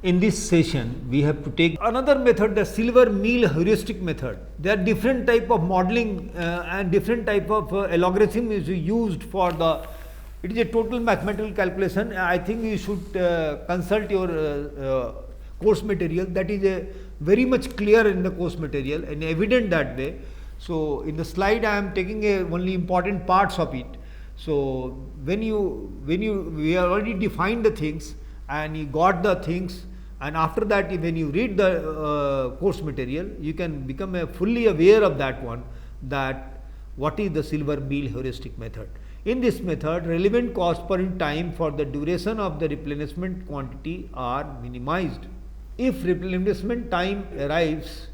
In this session, we have to take another method, the silver meal heuristic method. There are different type of modeling and different type of algorithm is used for the. It is a total mathematical calculation. I think you should consult your course material. That is very much clear in the course material and evident that way. So in the slide, I am taking only important parts of it. So when we have already defined the things and you got the things, and after that when you read the course material, you can become fully aware of that one, that what is the silver meal heuristic method. In this method, relevant cost per unit time for the duration of the replenishment quantity are minimized. If replenishment time arrives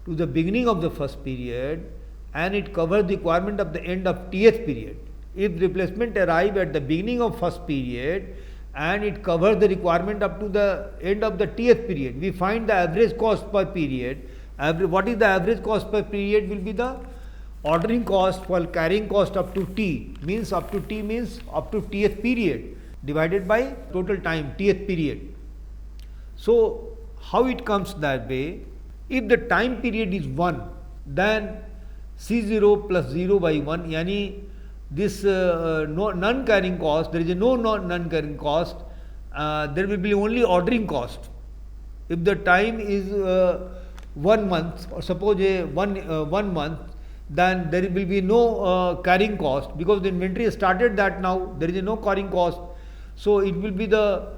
to the beginning of the first period and it covers the requirement of the end of TH period, if replacement arrive at the beginning of first period and it covers the requirement up to the end of the TH period, we find the average cost per period. What is the average cost per period will be the ordering cost for carrying cost up to T, means up to T means up to TH period divided by total time TH period. So how it comes that way? If the time period is 1, then C0 plus 0 by 1, yani this non-carrying cost, there is no non-carrying cost, there will be only ordering cost. If the time is 1 month, or suppose 1 month, then there will be no carrying cost, because the inventory has started that now, there is no carrying cost. So it will be the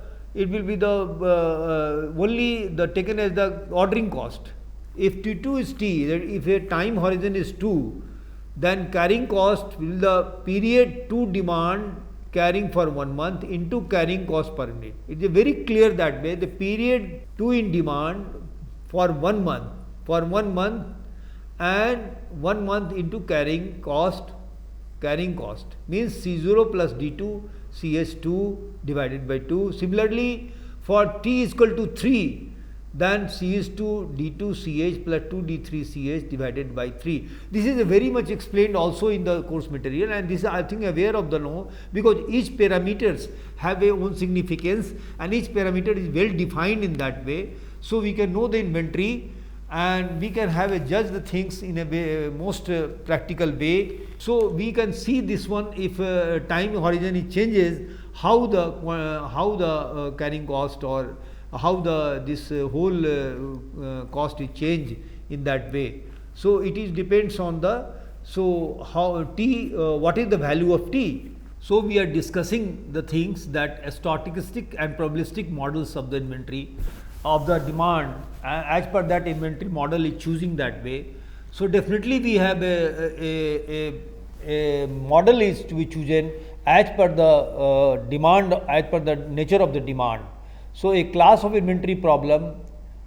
only the taken as the ordering cost. If T2 is T, if a time horizon is 2, then carrying cost will the period to demand carrying for 1 month into carrying cost per unit. It is very clear that way. The period to in demand for 1 month, and 1 month into carrying cost means C0 plus D2 CH2 divided by 2. Similarly, for T is equal to 3, then CH2 D2 CH plus 2 D3 CH divided by 3. This is very much explained also in the course material, and this is, I think, aware of the law, because each parameters have a own significance and each parameter is well defined in that way. So we can know the inventory and we can have a judge the things in a way, most practical way. So we can see this one, if time horizon it changes, how the carrying cost or how this whole cost is changed in that way. So it is depends on the, so how T, what is the value of T. So we are discussing the things that stochastic and probabilistic models of the inventory of the demand, as per that inventory model is choosing that way. So definitely we have a model is to be chosen as per the demand, as per the nature of the demand. So a class of inventory problem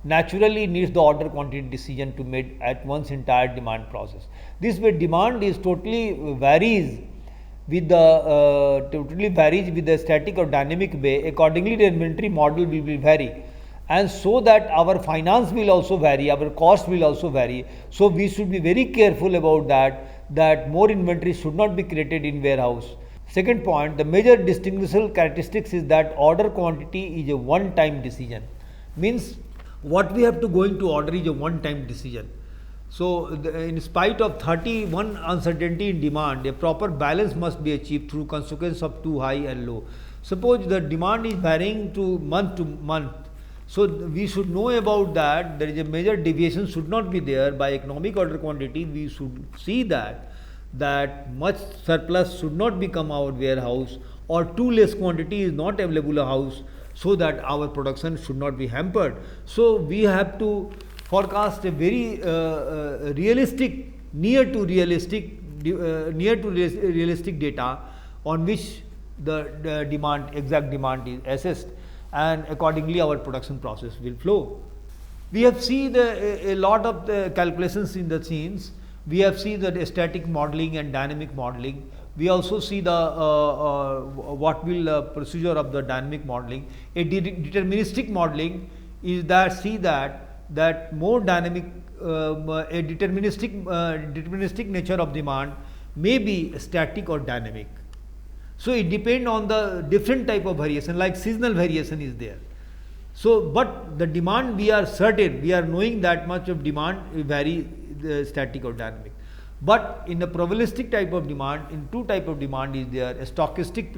naturally needs the order quantity decision to made at one's entire demand process. This way demand is totally varies with the static or dynamic way. Accordingly the inventory model will vary, and so that our finance will also vary, our cost will also vary. So we should be very careful about that more inventory should not be created in warehouse. Second point, the major distinguishable characteristics is that order quantity is a one-time decision. Means what we have to going to order is a one-time decision. So in spite of 31 uncertainty in demand, a proper balance must be achieved through consequence of too high and low. Suppose the demand is varying to month, so we should know about that. There is a major deviation should not be there. By economic order quantity, we should see that much surplus should not become our warehouse, or too less quantity is not available in a house, so that our production should not be hampered. So we have to forecast a very realistic, near to realistic data on which the demand, exact demand is assessed, and accordingly our production process will flow. We have seen a lot of the calculations in the scenes. We have seen the static modeling and dynamic modeling. We also see the what will procedure of the dynamic modeling. A deterministic modeling is that more dynamic, a deterministic nature of demand may be static or dynamic. So it depends on the different type of variation, like seasonal variation is there. So, but the demand we are certain, we are knowing that much of demand vary static or dynamic. But in a probabilistic type of demand, in two type of demand is there, a stochastic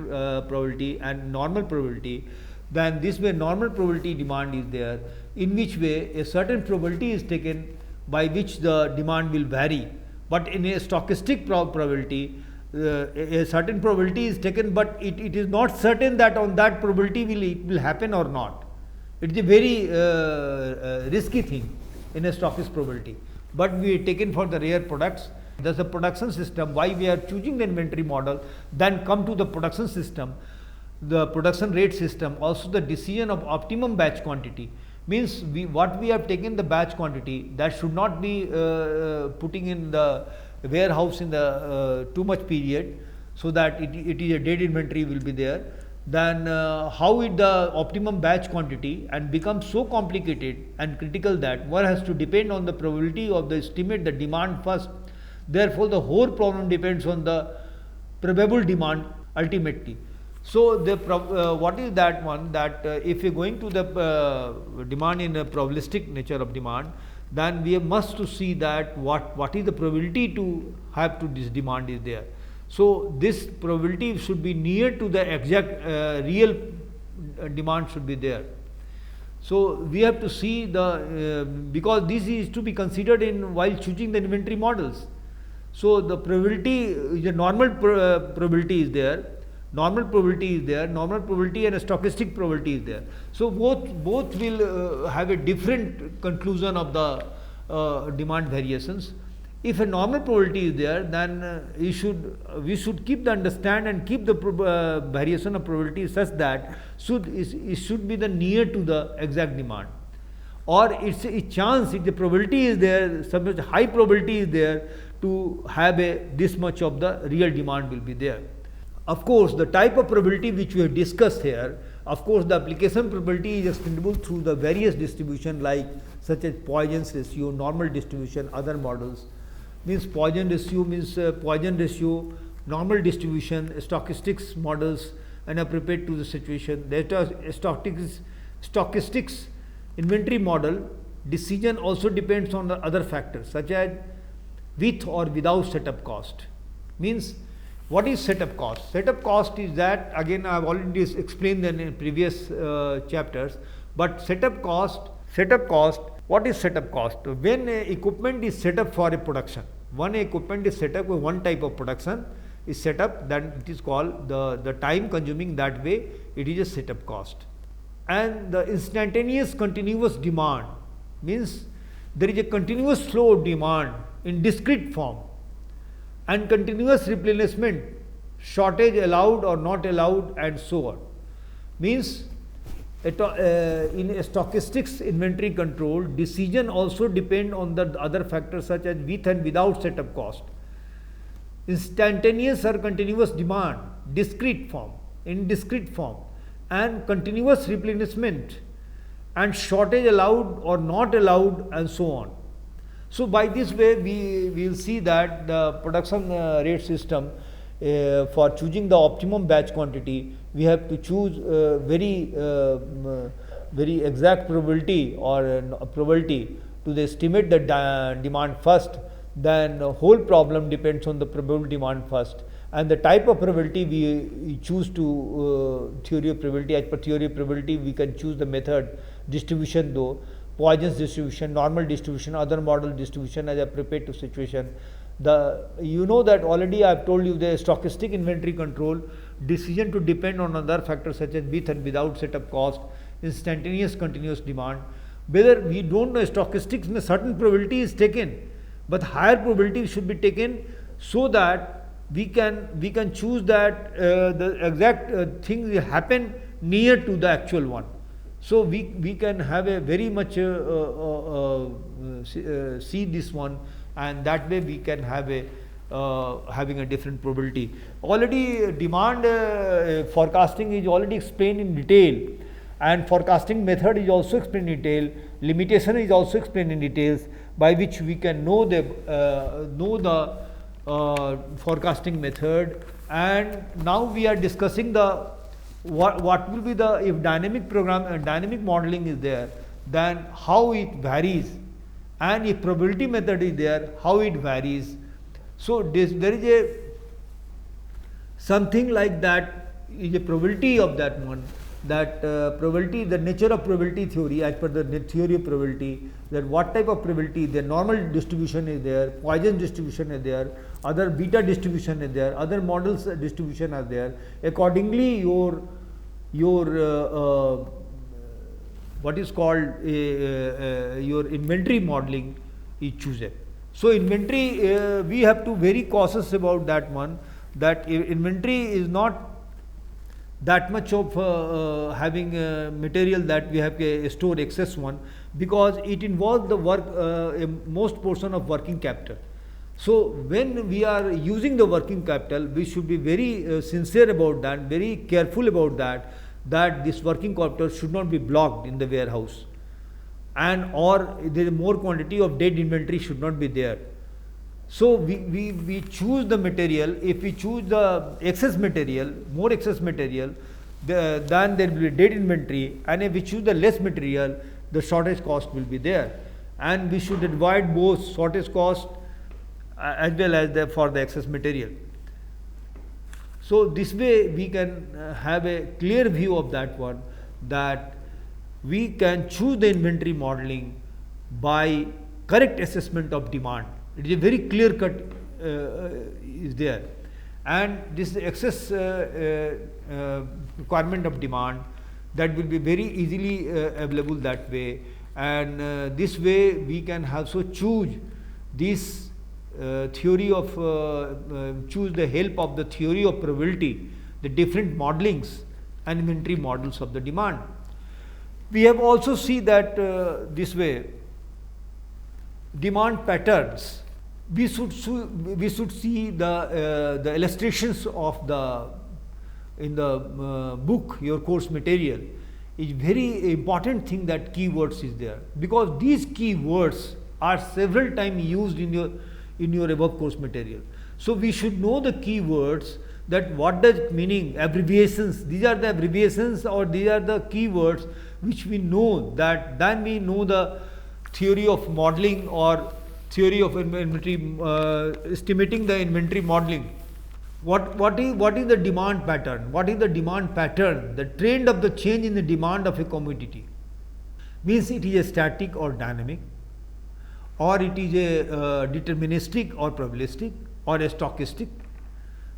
probability and normal probability. Then this way normal probability demand is there, in which way a certain probability is taken by which the demand will vary. But in a stochastic probability, a certain probability is taken, but it is not certain that on that probability it will happen or not. It is a very risky thing in a stochastic probability. But we are taken for the rare products. Thus the production system, why we are choosing the inventory model, then come to the production system, the production rate system, also the decision of optimum batch quantity. Means what we have taken the batch quantity, that should not be putting in the warehouse in the too much period, so that it is a dead inventory will be there. Then how the optimum batch quantity and becomes so complicated and critical that one has to depend on the probability of the estimate the demand first. Therefore, the whole problem depends on the probable demand ultimately. So, what is that one, that if we are going to the demand in a probabilistic nature of demand, then we must to see that what is the probability to have to this demand is there. So, this probability should be near to the exact real demand should be there. So, we have to see the because this is to be considered in while choosing the inventory models. So, the probability, the normal probability is there, normal probability is there, normal probability and a stochastic probability is there. So, both will have a different conclusion of the demand variations. If a normal probability is there, then we should keep the understand and keep the variation of probability such that it should be the near to the exact demand. Or it's a chance, if the probability is there, some high probability is there to have this much of the real demand will be there. Of course, the type of probability which we have discussed here, of course, the application probability is extendable through the various distribution like such as Poisson's ratio, normal distribution, other models. Means Poisson ratio means Poisson ratio, normal distribution, stochastics models and are prepared to the situation. That is stochastics inventory model decision also depends on the other factors such as with or without setup cost. Means what is setup cost? Setup cost is that, again I have already explained in previous chapters, but setup cost, what is setup cost? When equipment is set up for a production, one equipment is set up with one type of production is set up, then it is called the time consuming, that way it is a setup cost. And the instantaneous continuous demand means there is a continuous flow of demand in discrete form and continuous replenishment, shortage allowed or not allowed and so on. Means in a stochastics inventory control, decision also depend on the other factors such as with and without setup cost. Instantaneous or continuous demand, discrete form, in discrete form, and continuous replenishment and shortage allowed or not allowed and so on. So, by this way we will see that the production rate system for choosing the optimum batch quantity, we have to choose very exact probability or probability to estimate the demand first. Then the whole problem depends on the probable demand first, and the type of probability we choose to theory of probability. As per theory of probability, we can choose the method distribution though, Poisson's distribution, normal distribution, other model distribution as a prepared to situation. You know that already I have told you the stochastic inventory control decision to depend on other factors such as with and without setup cost, instantaneous continuous demand. Whether we don't know statistics, a certain probability is taken, but higher probability should be taken so that we can choose that the exact thing will happen near to the actual one. So we can have a very much see this one, and that way we can have a having a different probability. Already demand forecasting is already explained in detail, and forecasting method is also explained in detail. Limitation is also explained in details, by which we can know the forecasting method. And now we are discussing the what will be the, if dynamic dynamic modeling is there, then how it varies, and if probability method is there, how it varies. So there is a something like that is a probability of that one, that probability, the nature of probability theory, as per the theory of probability, that what type of probability, the normal distribution is there, Poisson distribution is there, other beta distribution is there, other models distribution are there. Accordingly, your what is called your inventory modeling is chosen. So inventory, we have to very cautious about that one, that inventory is not that much of having material that we have to store excess one, because it involves the work, most portion of working capital. So when we are using the working capital, we should be very sincere about that, very careful about that, that this working capital should not be blocked in the warehouse, and or there is more quantity of dead inventory should not be there. So we choose the material. If we choose the excess material, more excess material, then there will be dead inventory, and if we choose the less material, the shortage cost will be there, and we should avoid both shortage cost as well as for the excess material. So this way we can have a clear view of that one, that we can choose the inventory modeling by correct assessment of demand. It is a very clear cut is there, and this excess requirement of demand, that will be very easily available that way, and this way we can also choose this theory of choose the help of the theory of probability, the different modelings and inventory models of the demand. We have also see that this way demand patterns, we should see the illustrations of the in the book, your course material is very important thing, that keywords is there, because these keywords are several times used in your above course material. So we should know the keywords, that what does meaning, abbreviations, these are the abbreviations or these are the keywords which we know, that then we know the theory of modeling or theory of inventory, estimating the inventory modeling. What is the demand pattern? What is the demand pattern? The trend of the change in the demand of a commodity. Means it is a static or dynamic, or it is a deterministic or probabilistic or a stochastic.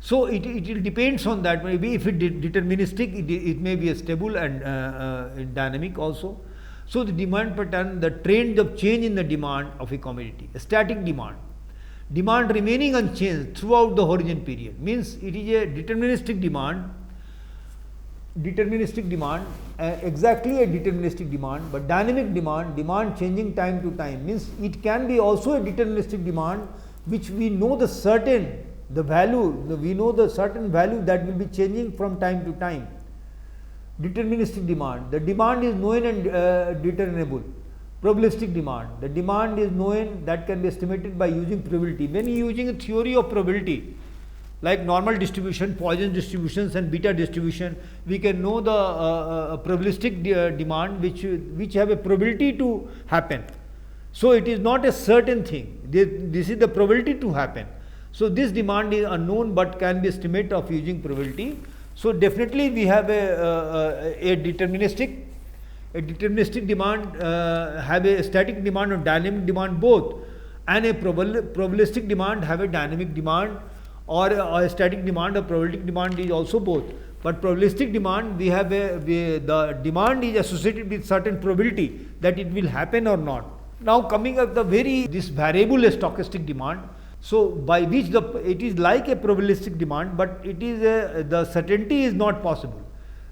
So it depends on that. Maybe if it is deterministic, it may be a stable and dynamic also. So the demand pattern, the trend of change in the demand of a commodity, a static demand. Demand remaining unchanged throughout the horizon period, means it is a deterministic demand, exactly a deterministic demand, but dynamic demand changing time to time, means it can be also a deterministic demand which we know the certain, the value, we know the certain value that will be changing from time to time. Deterministic demand, the demand is known and determinable. Probabilistic demand, the demand is known, that can be estimated by using probability. When you are using a theory of probability, like normal distribution, Poisson distributions and beta distribution, we can know the probabilistic demand which have a probability to happen. So it is not a certain thing, this is the probability to happen. So this demand is unknown but can be estimated of using probability. So definitely we have a deterministic demand, have a static demand or dynamic demand both, and a probabilistic demand have a dynamic demand, or a static demand or probabilistic demand is also both. But probabilistic demand, we have the demand is associated with certain probability that it will happen or not. Now coming up this variable stochastic demand, so by which it is like a probabilistic demand, but it is the certainty is not possible.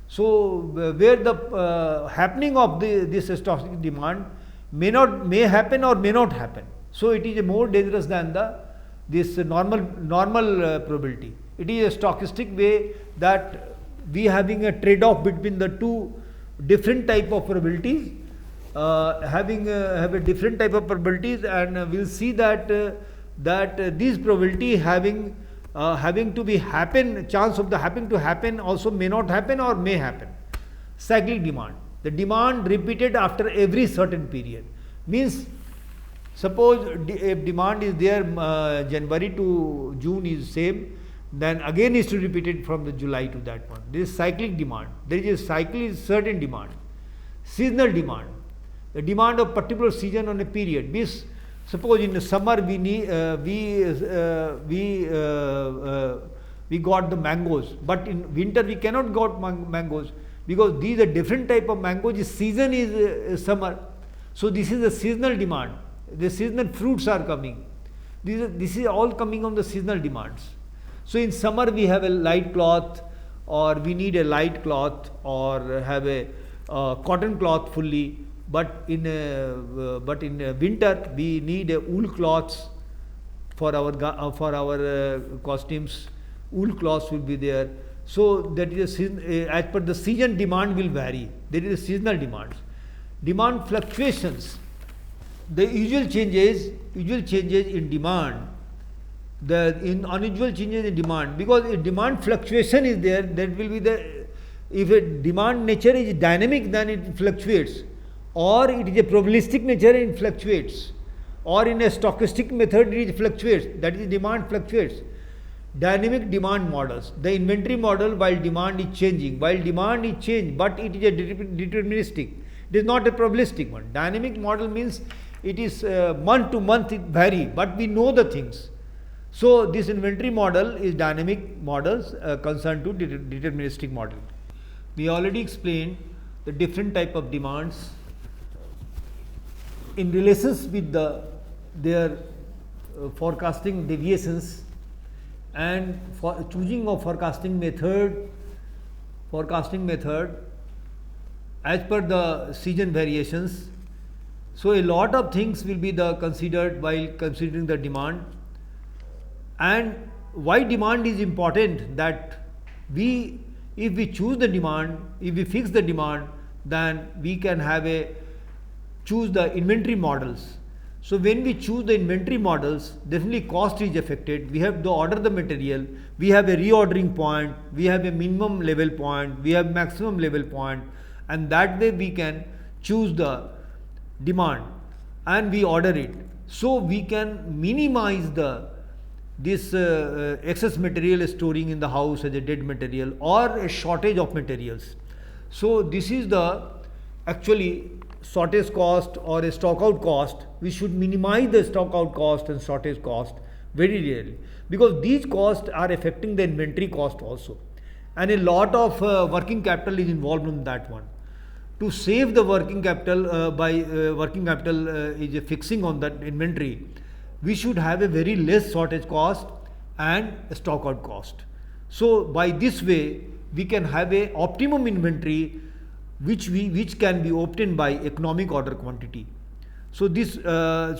So where the happening of this stochastic demand may happen or may not happen. So it is more dangerous than this normal probability. It is a stochastic way that we having a trade-off between the two different type of probabilities, have a different type of probabilities, and we'll see that these probability having having to be happen, chance of the having to happen also may not happen or may happen. Cyclic demand, the demand repeated after every certain period, means suppose if demand is there January to June is same, then again is to repeat it from the July to that one. This is cyclic demand. There is a cycle is certain demand. Seasonal demand, the demand of particular season on a period, means suppose in the summer we need we got the mangoes, but in winter we cannot got mangoes, because these are different type of mangoes. The season is summer, so this is a seasonal demand. The seasonal fruits are coming. This is all coming on the seasonal demands. So in summer we have a light cloth, or we need a light cloth, or have a cotton cloth fully. But in winter we need wool cloths for our costumes. Wool cloths will be there. So that is a season, as per the season demand will vary. There is a seasonal demands. Demand fluctuations. The usual changes in demand. The unusual changes in demand, because if demand fluctuation is there, that will be the, if a demand nature is dynamic, then it fluctuates, or it is a probabilistic nature, it fluctuates, or in a stochastic method it fluctuates, that is demand fluctuates. Dynamic demand models, the inventory model while demand is changing, but it is a deterministic, it is not a probabilistic one. Dynamic model means it is month to month it vary, but we know the things. So this inventory model is dynamic models concerned to deterministic model. We already explained the different type of demands in relations with their forecasting deviations, and for choosing of forecasting method as per the season variations. So a lot of things will be considered while considering the demand. And why demand is important, that if we choose the demand, if we fix the demand, then we can choose the inventory models. So when we choose the inventory models, definitely cost is affected. We have to order the material, we have a reordering point, we have a minimum level point, we have maximum level point, and that way we can choose the demand and we order it. So we can minimize this excess material storing in the house as a dead material, or a shortage of materials. So this is the actually shortage cost or a stock out cost. We should minimize the stock out cost and shortage cost very rarely, because these costs are affecting the inventory cost also, and a lot of working capital is involved in that one. To save the working capital is a fixing on that inventory, we should have a very less shortage cost and a stock out cost. So by this way we can have a optimum inventory which can be obtained by economic order quantity. So this that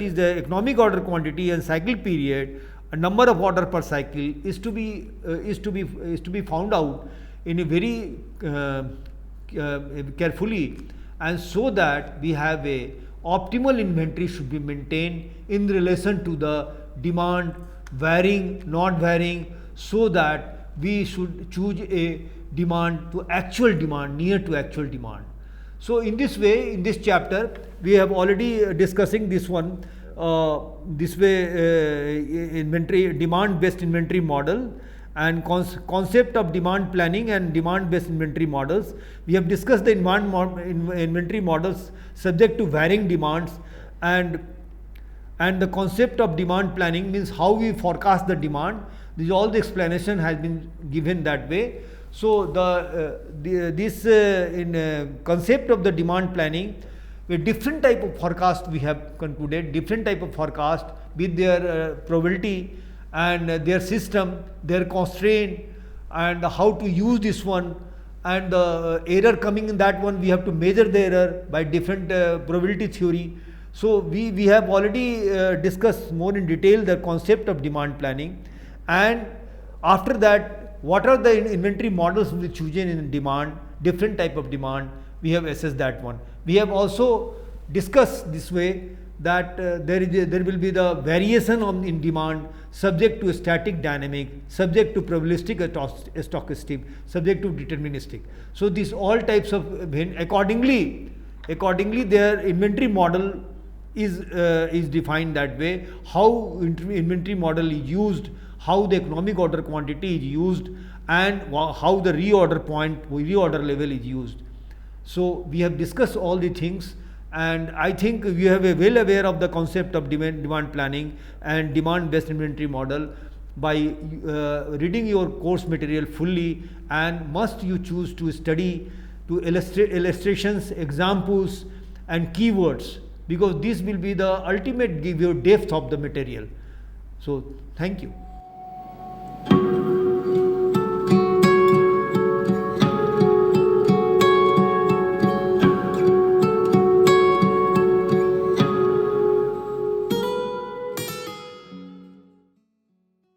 is the economic order quantity and cycle period. A number of order per cycle is to be found out in a very carefully, and so that we have a optimal inventory should be maintained in relation to the demand, varying, not varying, so that we should choose a demand to actual demand, near to actual demand. So in this way, in this chapter, we have already discussing this one, this way inventory, demand based inventory model, and concept of demand planning and demand based inventory models. We have discussed the inventory models subject to varying demands, and the concept of demand planning means how we forecast the demand. This all the explanation has been given that way. So concept of the demand planning, with different type of forecast we have concluded, different type of forecast with their probability and their system, their constraint, and how to use this one, and the error coming in that one, we have to measure the error by different probability theory. So we have already discussed more in detail the concept of demand planning, and after that what are the inventory models we choose in demand, different type of demand, we have assessed that one. We have also discussed this way that there will be the variation in demand subject to static dynamic, subject to probabilistic stochastic, subject to deterministic. So these all types of accordingly their inventory model is defined that way. How inventory model is used, how the economic order quantity is used, and how the reorder level is used. So we have discussed all the things, and I think you have a well aware of the concept of demand planning and demand based inventory model by reading your course material fully, and must you choose to study to illustrations, examples and keywords, because this will be the ultimate give you depth of the material. So thank you.